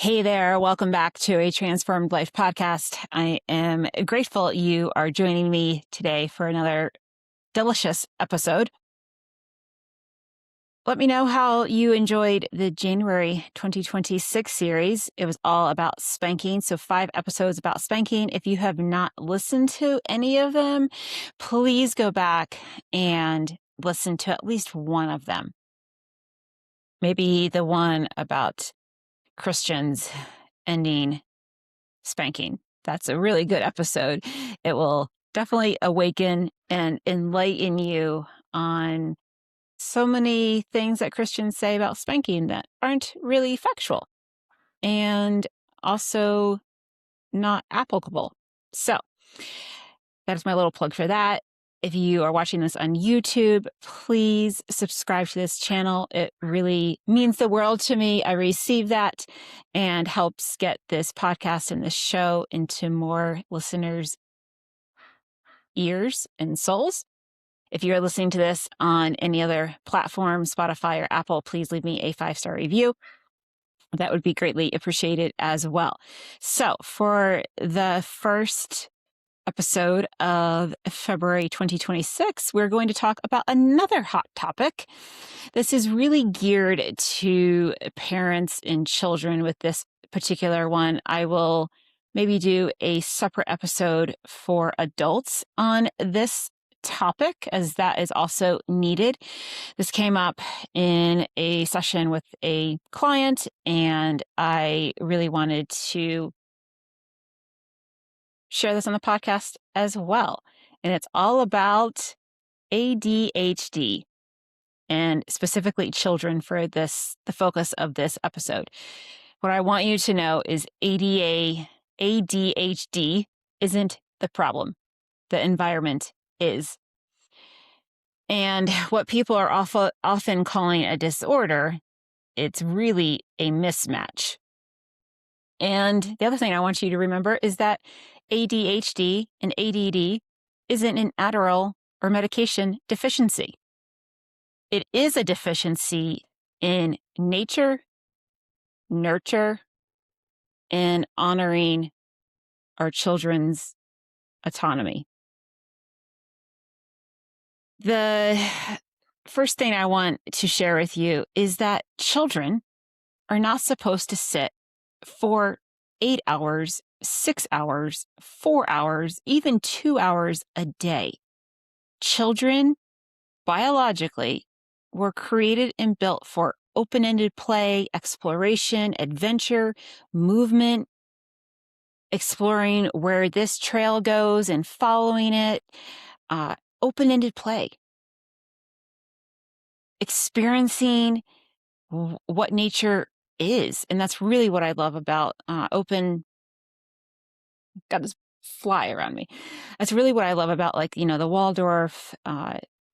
Hey there, welcome back to a Transformed Life podcast. I am grateful you are joining me today for another delicious episode. Let me know how you enjoyed the January 2026 series. It was all about spanking, so 5 episodes about spanking. If you have not listened to any of them, please go back and listen to at least one of them. Maybe the one about Christians ending spanking. That's a really good episode. It will definitely awaken and enlighten you on so many things that Christians say about spanking that aren't really factual and also not applicable. So that is my little plug for that. If you are watching this on YouTube, please subscribe to this channel. It really means the world to me. I receive that and helps get this podcast and this show into more listeners' ears and souls. If you're listening to this on any other platform, Spotify or Apple, please leave me a 5-star review. That would be greatly appreciated as well. So for the first episode of February 2026, we're going to talk about another hot topic. This is really geared to parents and children. With this particular one, I will maybe do a separate episode for adults on this topic, as that is also needed. This came up in a session with a client, and I really wanted to share this on the podcast as well. And it's all about ADHD and specifically children for the focus of this episode. What I want you to know is ADHD isn't the problem. The environment is. And what people are often calling a disorder, it's really a mismatch. And the other thing I want you to remember is that ADHD and ADD isn't an Adderall or medication deficiency. It is a deficiency in nature, nurture, and honoring our children's autonomy. The first thing I want to share with you is that children are not supposed to sit for 8 hours, 6 hours, 4 hours, even 2 hours a day. Children, biologically, were created and built for open-ended play, exploration, adventure, movement, exploring where this trail goes and following it, open-ended play. Experiencing what nature is. And that's really what I love about got this fly around me. That's really what I love about, the Waldorf,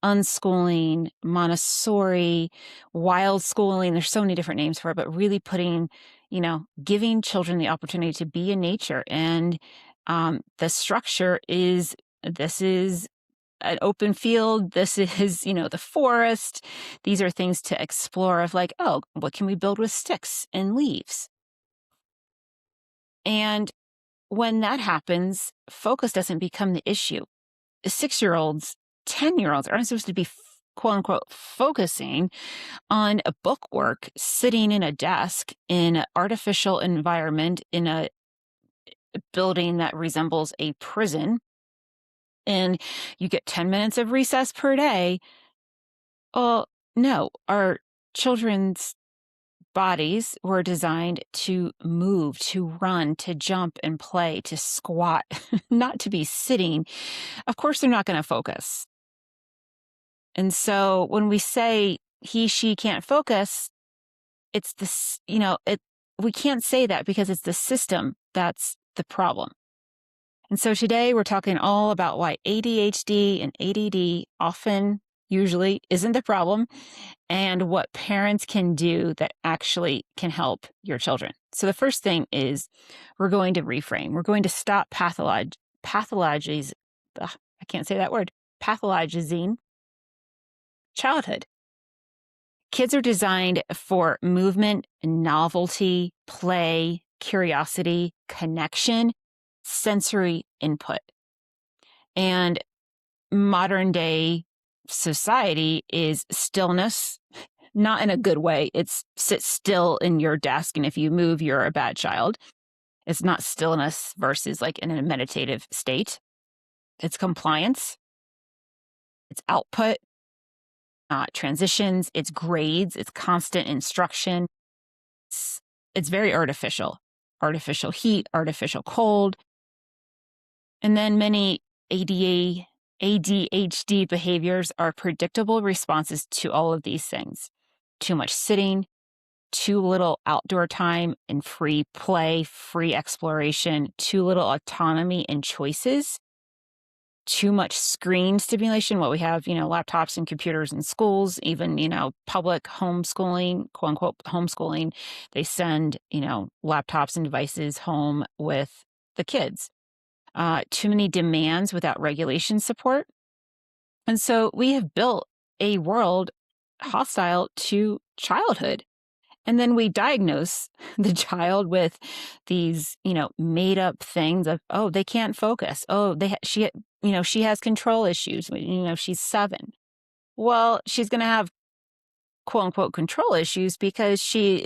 unschooling, Montessori, wild schooling. There's so many different names for it, but really giving children the opportunity to be in nature. And the structure is, this is an open field. This is, the forest. These are things to explore of what can we build with sticks and leaves? And when that happens, focus doesn't become the issue. 6-year-olds, 10-year-olds aren't supposed to be quote unquote focusing on a bookwork, sitting in a desk in an artificial environment in a building that resembles a prison. And you get 10 minutes of recess per day. Well, no, our children's bodies were designed to move, to run, to jump and play, to squat, not to be sitting. Of course, they're not going to focus. And so when we say he, she can't focus, it's this, we can't say that because it's the system that's the problem. And so today we're talking all about why ADHD and ADD usually isn't the problem, and what parents can do that actually can help your children. So the first thing is we're going to reframe. We're going to stop pathologizing childhood. Kids are designed for movement, novelty, play, curiosity, connection, sensory input. And modern day society is stillness, not in a good way. It's sit still in your desk, and if you move, you're a bad child. It's not stillness versus like in a meditative state. It's compliance, it's output, transitions, it's grades, it's constant instruction. It's very artificial heat, artificial cold. And then many ADHD behaviors are predictable responses to all of these things. Too much sitting, too little outdoor time and free play, free exploration, too little autonomy and choices, too much screen stimulation. What we have, laptops and computers in schools, even, public homeschooling, quote unquote homeschooling, they send, laptops and devices home with the kids. Too many demands without regulation support. And so we have built a world hostile to childhood. And then we diagnose the child with these, made up things of, oh, they can't focus. Oh, she has control issues. She's 7. Well, she's going to have quote unquote control issues because he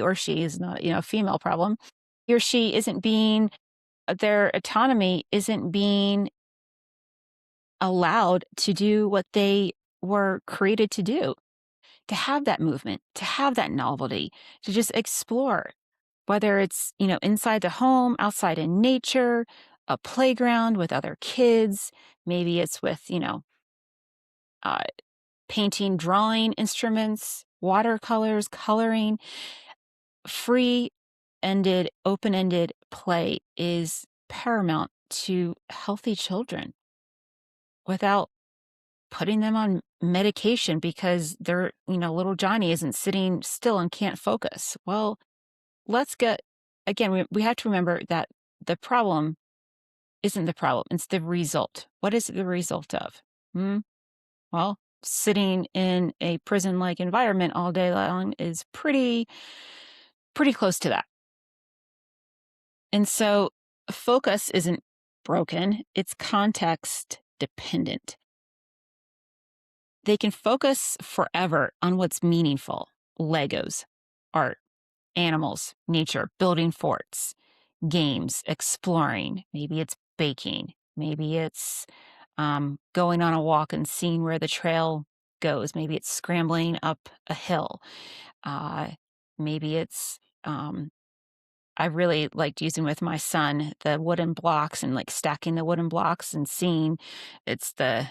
or she is not, a female problem. He or she isn't being, their autonomy isn't being allowed to do what they were created to do. To have that movement, to have that novelty, to just explore, whether it's, inside the home, outside in nature, a playground with other kids, maybe it's with, uh, painting, drawing instruments, watercolors, coloring. Free-ended, open-ended play is paramount to healthy children without putting them on medication because they're, little Johnny isn't sitting still and can't focus. Well, we have to remember that the problem isn't the problem. It's the result. What is it the result of? Well, sitting in a prison-like environment all day long is pretty close to that. And so focus isn't broken. It's context dependent. They can focus forever on what's meaningful. Legos, art, animals, nature, building forts, games, exploring. Maybe it's baking. Maybe it's going on a walk and seeing where the trail goes. Maybe it's scrambling up a hill. Maybe it's I really liked using with my son the wooden blocks and like stacking the wooden blocks and seeing they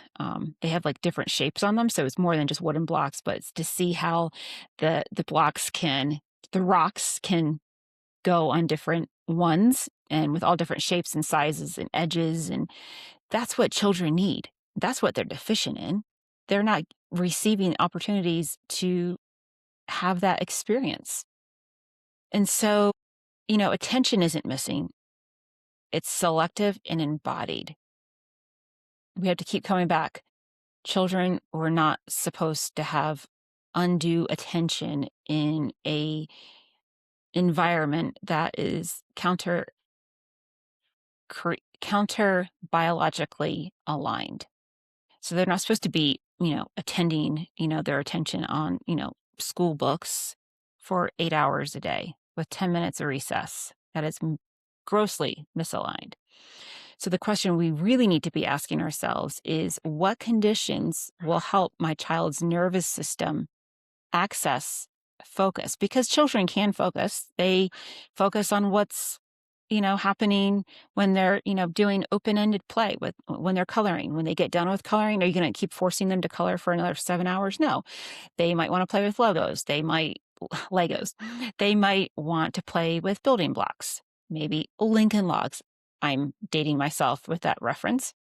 have like different shapes on them. So it's more than just wooden blocks, but it's to see how the rocks can go on different ones and with all different shapes and sizes and edges. And that's what children need. That's what they're deficient in. They're not receiving opportunities to have that experience. And so, attention isn't missing. It's selective and embodied. We have to keep coming back. Children were not supposed to have undue attention in a environment that is counter biologically aligned. So they're not supposed to be, attending, their attention on, school books for 8 hours a day with 10 minutes of recess. That is grossly misaligned. So the question we really need to be asking ourselves is, what conditions will help my child's nervous system access focus? Because children can focus. They focus on what's, happening when they're, doing open-ended play when they're coloring. When they get done with coloring, are you going to keep forcing them to color for another 7 hours? No. They might want to play with Legos. They might want to play with building blocks, maybe Lincoln Logs. I'm dating myself with that reference.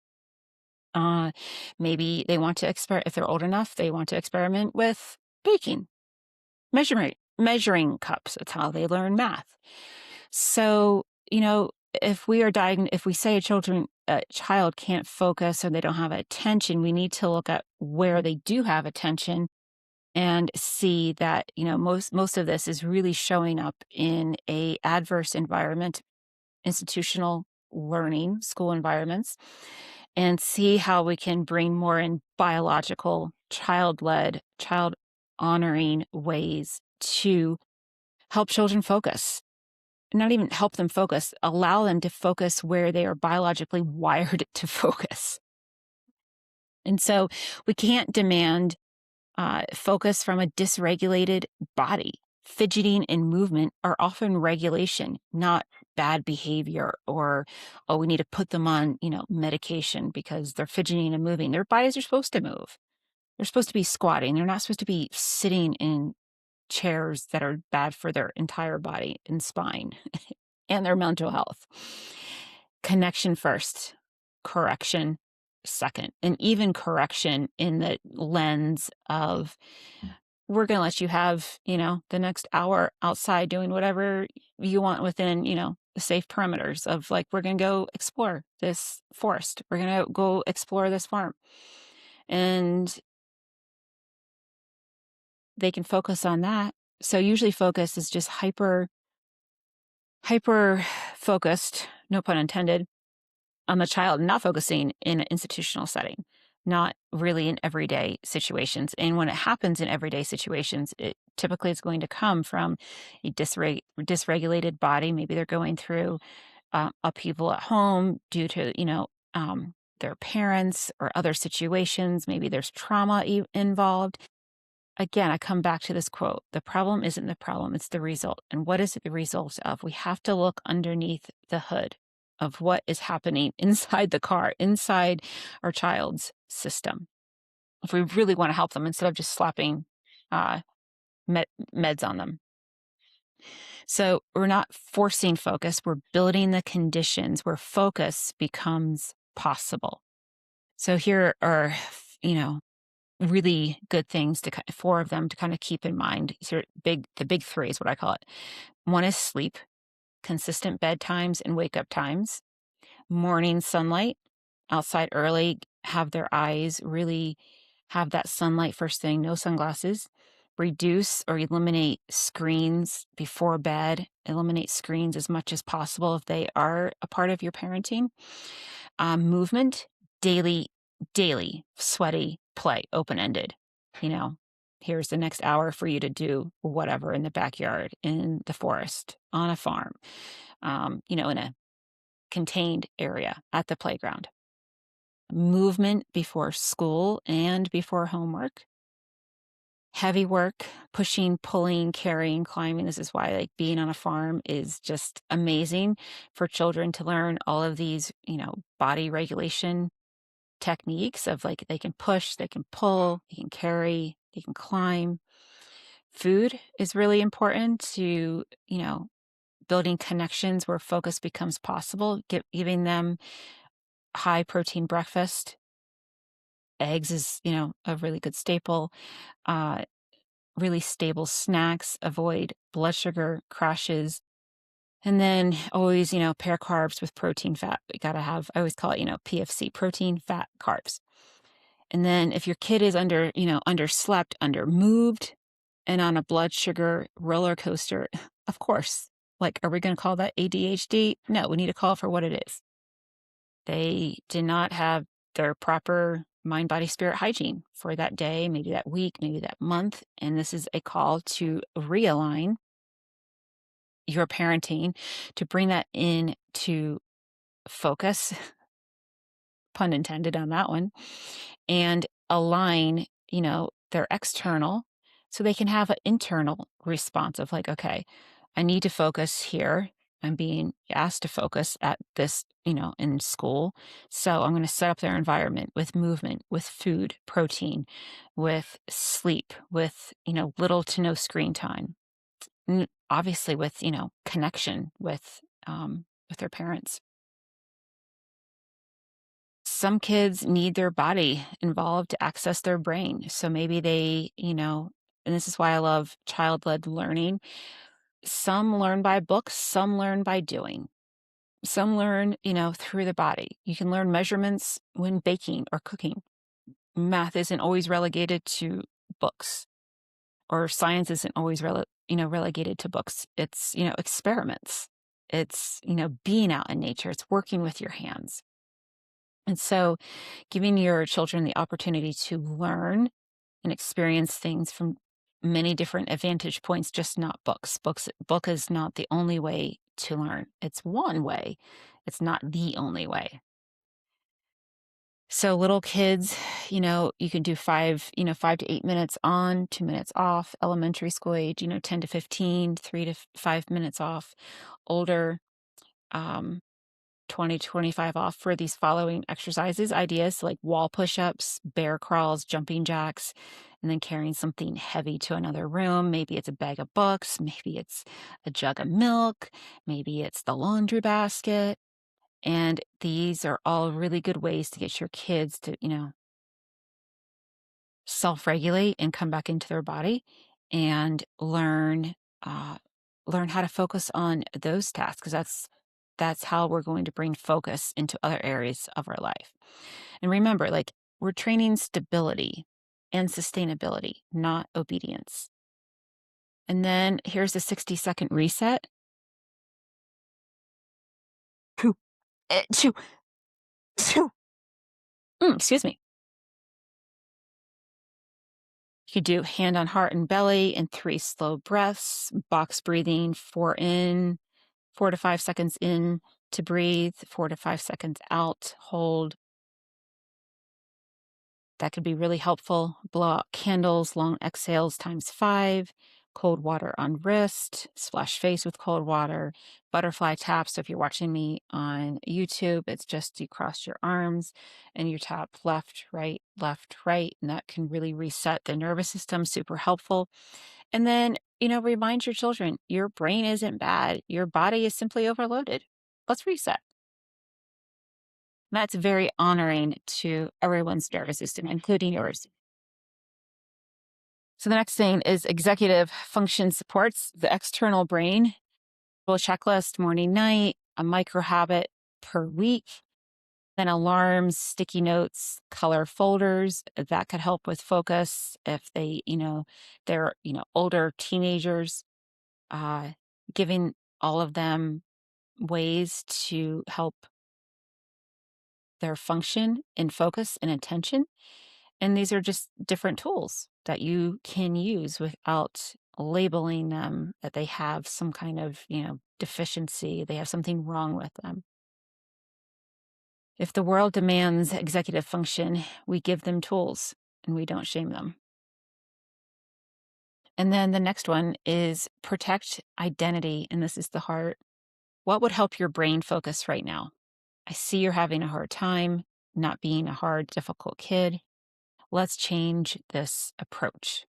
Maybe they want to experiment, if they're old enough, they want to experiment with baking, measuring cups. That's how they learn math. So, if we say a child can't focus or they don't have attention, we need to look at where they do have attention and see that, most of this is really showing up in a adverse environment, institutional learning, school environments, and see how we can bring more in biological, child-led, child-honoring ways to help children focus. Not even help them focus, allow them to focus where they are biologically wired to focus. And so we can't demand focus from a dysregulated body. Fidgeting and movement are often regulation, not bad behavior, or, oh, we need to put them on, medication because they're fidgeting and moving. Their bodies are supposed to move. They're supposed to be squatting. They're not supposed to be sitting in chairs that are bad for their entire body and spine and their mental health. Connection first, correction second, and even correction in the lens of, we're going to let you have, the next hour outside doing whatever you want within, the safe perimeters of, like, we're going to go explore this forest. We're going to go explore this farm. And they can focus on that. So usually focus is just hyper focused, no pun intended, on the child, not focusing in an institutional setting, not really in everyday situations. And when it happens in everyday situations, it typically is going to come from a dysregulated body. Maybe they're going through upheaval at home due to, their parents or other situations. Maybe there's trauma involved. Again, I come back to this quote: the problem isn't the problem, it's the result. And what is it the result of? We have to look underneath the hood of what is happening inside the car, inside our child's system, if we really want to help them, instead of just slapping uh, meds on them. So we're not forcing focus, we're building the conditions where focus becomes possible. So here are, really good things four of them to kind of keep in mind. So the big three is what I call it. One is sleep, consistent bedtimes and wake up times, morning sunlight, outside early, have their eyes really have that sunlight first thing, no sunglasses. Reduce or eliminate screens before bed. Eliminate screens as much as possible if they are a part of your parenting. Movement, daily, sweaty play, open-ended. Here's the next hour for you to do whatever in the backyard, in the forest, on a farm, in a contained area at the playground. Movement before school and before homework. Heavy work, pushing, pulling, carrying, climbing. This is why, like, being on a farm is just amazing for children to learn all of these, body regulation techniques of, like, they can push, they can pull, they can carry, they can climb. Food is really important to, building connections where focus becomes possible, giving them high protein breakfast. Eggs is, a really good staple. Uh, really stable snacks, avoid blood sugar crashes. And then always, pair carbs with protein, fat. We got to have, I always call it, PFC, protein, fat, carbs. And then if your kid is underslept, undermoved, and on a blood sugar roller coaster, of course, like, are we going to call that ADHD? No, we need to call it for what it is. They did not have their proper mind, body, spirit hygiene for that day, maybe that week, maybe that month. And this is a call to realign your parenting, to bring that in to focus, pun intended on that one, and align, their external, so they can have an internal response of, like, okay, I need to focus here. I'm being asked to focus at this, in school. So I'm going to set up their environment with movement, with food, protein, with sleep, with, little to no screen time. And obviously with, connection with their parents. Some kids need their body involved to access their brain. So maybe they, and this is why I love child-led learning. Some learn by books, some learn by doing. Some learn, through the body. You can learn measurements when baking or cooking. Math isn't always relegated to books. or science isn't always relegated to books. It's, experiments. It's, being out in nature. It's working with your hands. And so giving your children the opportunity to learn and experience things from many different vantage points, just not books. Book is not the only way to learn. It's one way. It's not the only way. So little kids, you can do 5 to 8 minutes on, 2 minutes off. Elementary school age, 10 to 15, 3 to 5 minutes off. Older, um, 20 to 25 off for these following exercises, ideas like wall push-ups, bear crawls, jumping jacks, and then carrying something heavy to another room. Maybe it's a bag of books, maybe it's a jug of milk, maybe it's the laundry basket. And these are all really good ways to get your kids to, self-regulate and come back into their body and uh, learn how to focus on those tasks, because that's how we're going to bring focus into other areas of our life. And remember, like, we're training stability and sustainability, not obedience. And then here's a 60-second reset. Phew. Chew, chew. Excuse me. You could do hand on heart and belly and 3 slow breaths, box breathing, 4 to 5 seconds in to breathe, 4 to 5 seconds out, hold. That could be really helpful. Blow out candles, long exhales ×5, cold water on wrist, splash face with cold water, butterfly tap. So if you're watching me on YouTube, it's just you cross your arms and you tap left, right, and that can really reset the nervous system, super helpful. And then, remind your children, your brain isn't bad. Your body is simply overloaded. Let's reset. That's very honoring to everyone's nervous system, including yours. So the next thing is executive function supports the external brain. A checklist, morning, night, a micro habit per week, then alarms, sticky notes, color folders. That could help with focus if they're, older teenagers, giving all of them ways to help their function and focus and attention. And these are just different tools that you can use without labeling them that they have some kind of, deficiency, they have something wrong with them. If the world demands executive function, we give them tools and we don't shame them. And then the next one is protect identity. And this is the heart. What would help your brain focus right now? I see you're having a hard time not being a hard, difficult kid. Let's change this approach.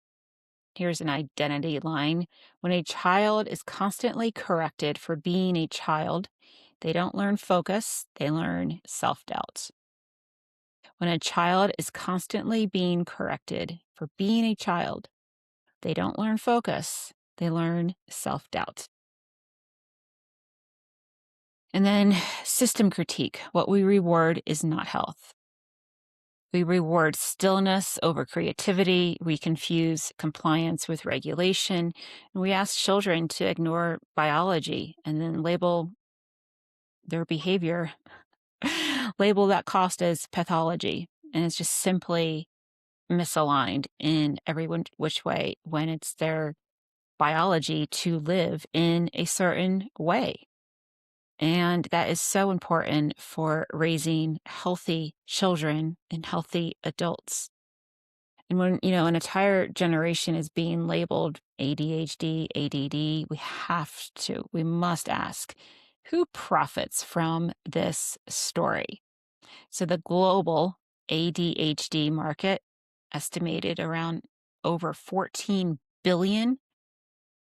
Here's an identity line. When a child is constantly corrected for being a child, they don't learn focus, they learn self-doubt. When a child is constantly being corrected for being a child, they don't learn focus, they learn self-doubt. And then system critique. What we reward is not health. We reward stillness over creativity. We confuse compliance with regulation. And we ask children to ignore biology and then label their behavior, label that cost as pathology. And it's just simply misaligned in every which way when it's their biology to live in a certain way. And that is so important for raising healthy children and healthy adults. And when, an entire generation is being labeled ADHD, ADD, we must ask, who profits from this story? So the global ADHD market estimated around over 14 billion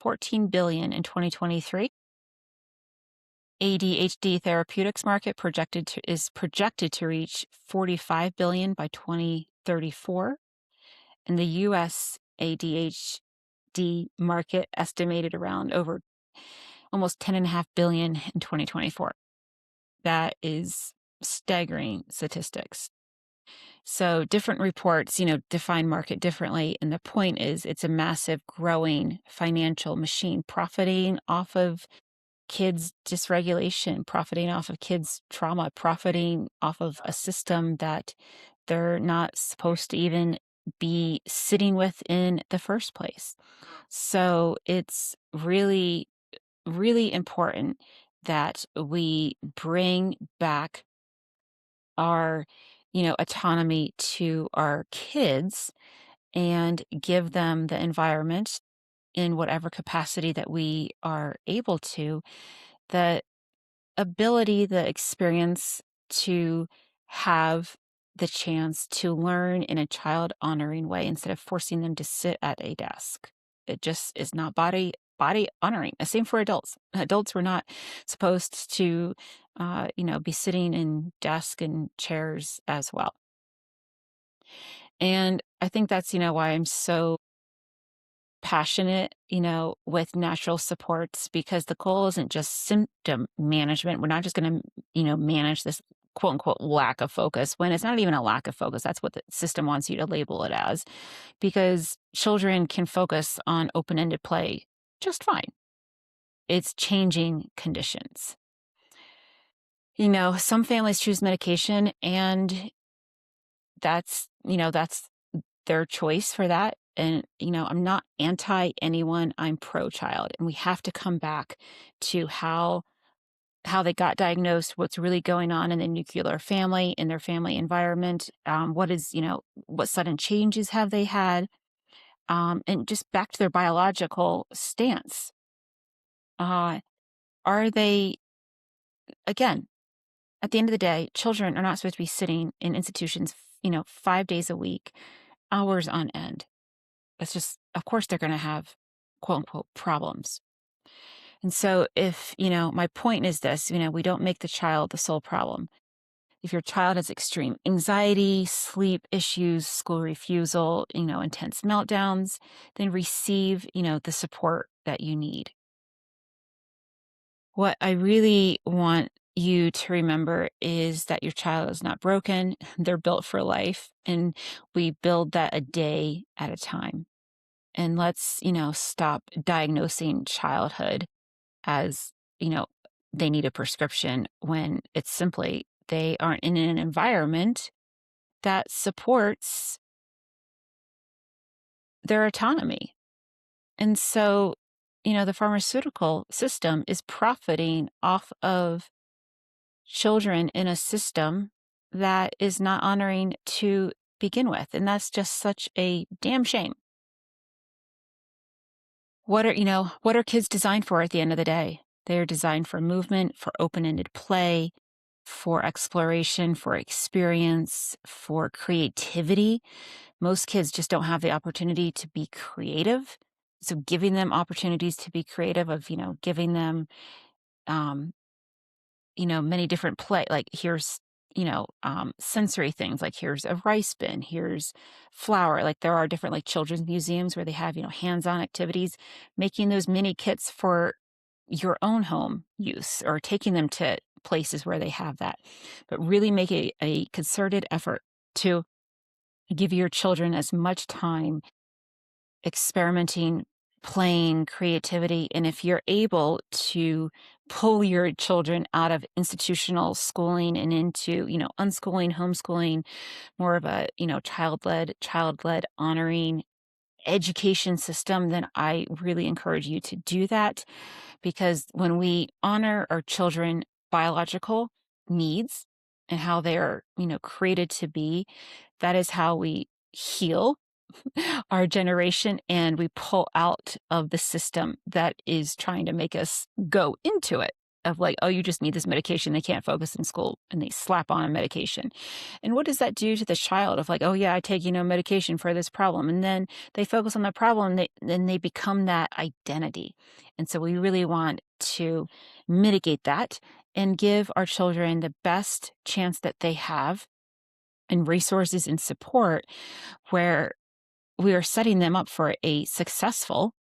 in 2023. ADHD therapeutics market is projected to reach 45 billion by 2034. And the US ADHD market estimated around over almost 10.5 billion in 2024. That is staggering statistics. So different reports, define market differently. And the point is it's a massive growing financial machine profiting off of kids' dysregulation, profiting off of kids' trauma, profiting off of a system that they're not supposed to even be sitting with in the first place. So it's really, really important that we bring back our, autonomy to our kids and give them the environment in whatever capacity that we are able to, the ability, the experience to have the chance to learn in a child honoring way instead of forcing them to sit at a desk. It just is not body honoring. The same for adults. Adults were not supposed to, be sitting in desks and chairs as well. And I think that's, why I'm so passionate, with natural supports, because the goal isn't just symptom management. We're not just going to, manage this quote unquote lack of focus when it's not even a lack of focus. That's what the system wants you to label it as, because children can focus on open ended play just fine. It's changing conditions. Some families choose medication, and that's their choice for that. And, I'm not anti anyone, I'm pro child. And we have to come back to how they got diagnosed, what's really going on in the nuclear family, in their family environment, what sudden changes have they had, and just back to their biological stance. Are they, again, at the end of the day, children are not supposed to be sitting in institutions, 5 days a week, hours on end. That's just, of course, they're going to have quote unquote problems. And so, if, my point is this, we don't make the child the sole problem. If your child has extreme anxiety, sleep issues, school refusal, intense meltdowns, then receive, the support that you need. What I really want you to remember is that your child is not broken. They're built for life, and we build that a day at a time. And let's, stop diagnosing childhood as, they need a prescription when it's simply they aren't in an environment that supports their autonomy. And so, the pharmaceutical system is profiting off of children in a system that is not honoring to begin with. And that's just such a damn shame. What are kids designed for at the end of the day? They're designed for movement, for open-ended play, for exploration, for experience, for creativity. Most kids just don't have the opportunity to be creative. So giving them opportunities to be creative, of, giving them, um, many different play, like here's, sensory things, like here's a rice bin, here's flour. Like there are different like children's museums where they have, hands-on activities, making those mini kits for your own home use, or taking them to places where they have that. But really make a concerted effort to give your children as much time experimenting, playing, creativity. And if you're able to pull your children out of institutional schooling and into, unschooling, homeschooling, more of a, child-led honoring education system, then I really encourage you to do that. Because when we honor our children biological needs and how they are, created to be, that is how we heal our generation, and we pull out of the system that is trying to make us go into it, of like, oh, you just need this medication, they can't focus in school, and they slap on a medication. And what does that do to the child, of like, oh yeah, I take, medication for this problem, and then they focus on the problem, then they become that identity. And so we really want to mitigate that and give our children the best chance that they have, and resources and support, where we are setting them up for a successful,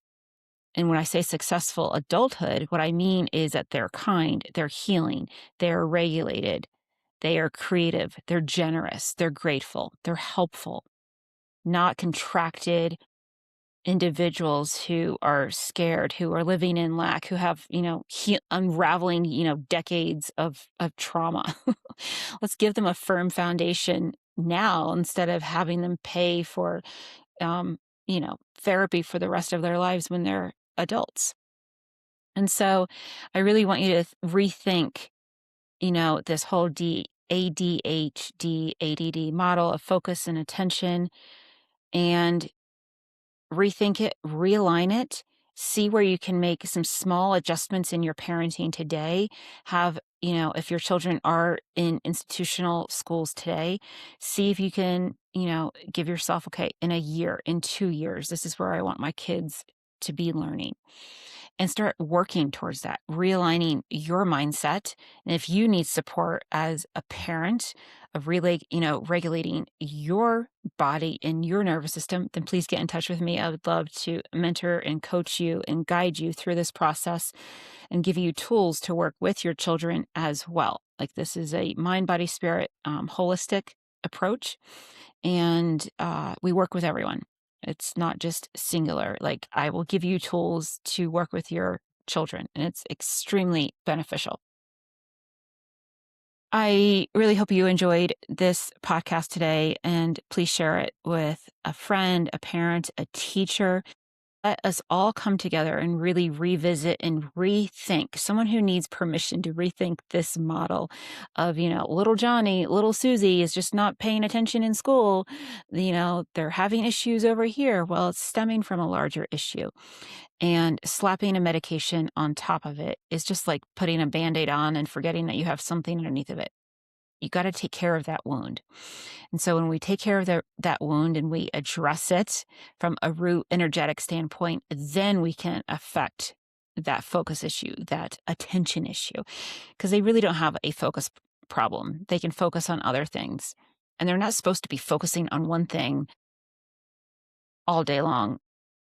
and when I say successful adulthood, what I mean is that they're kind, they're healing, they're regulated, They are creative, they're generous, they're grateful, they're helpful, not contracted individuals who are scared, who are living in lack, who have, unraveling, decades of trauma. Let's give them a firm foundation now instead of having them pay for, therapy for the rest of their lives when they're adults. And so I really want you to rethink, this whole ADHD, ADD model of focus and attention, and rethink it, realign it, see where you can make some small adjustments in your parenting today. Have, if your children are in institutional schools today, see if you can, give yourself, okay, in a year, in 2 years, this is where I want my kids to be learning, and start working towards that, realigning your mindset. And if you need support as a parent of really, regulating your body and your nervous system, then please get in touch with me. I would love to mentor and coach you and guide you through this process and give you tools to work with your children as well. Like, this is a mind, body, spirit, holistic approach. And we work with everyone. It's not just singular. Like, I will give you tools to work with your children, and it's extremely beneficial. I really hope you enjoyed this podcast today, and please share it with a friend, a parent, a teacher. Let us all come together and really revisit and rethink. Someone who needs permission to rethink this model of, little Johnny, little Susie is just not paying attention in school. They're having issues over here. Well, it's stemming from a larger issue. And slapping a medication on top of it is just like putting a Band-Aid on and forgetting that you have something underneath of it. You got to take care of that wound. And so when we take care of that wound and we address it from a root energetic standpoint, then we can affect that focus issue, that attention issue, because they really don't have a focus problem. They can focus on other things. And they're not supposed to be focusing on one thing all day long,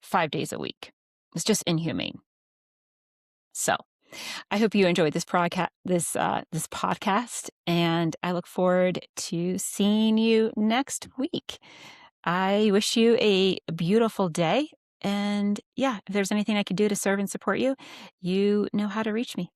5 days a week. It's just inhumane. So I hope you enjoyed this podcast, and I look forward to seeing you next week. I wish you a beautiful day, and yeah, if there's anything I could do to serve and support you, you know how to reach me.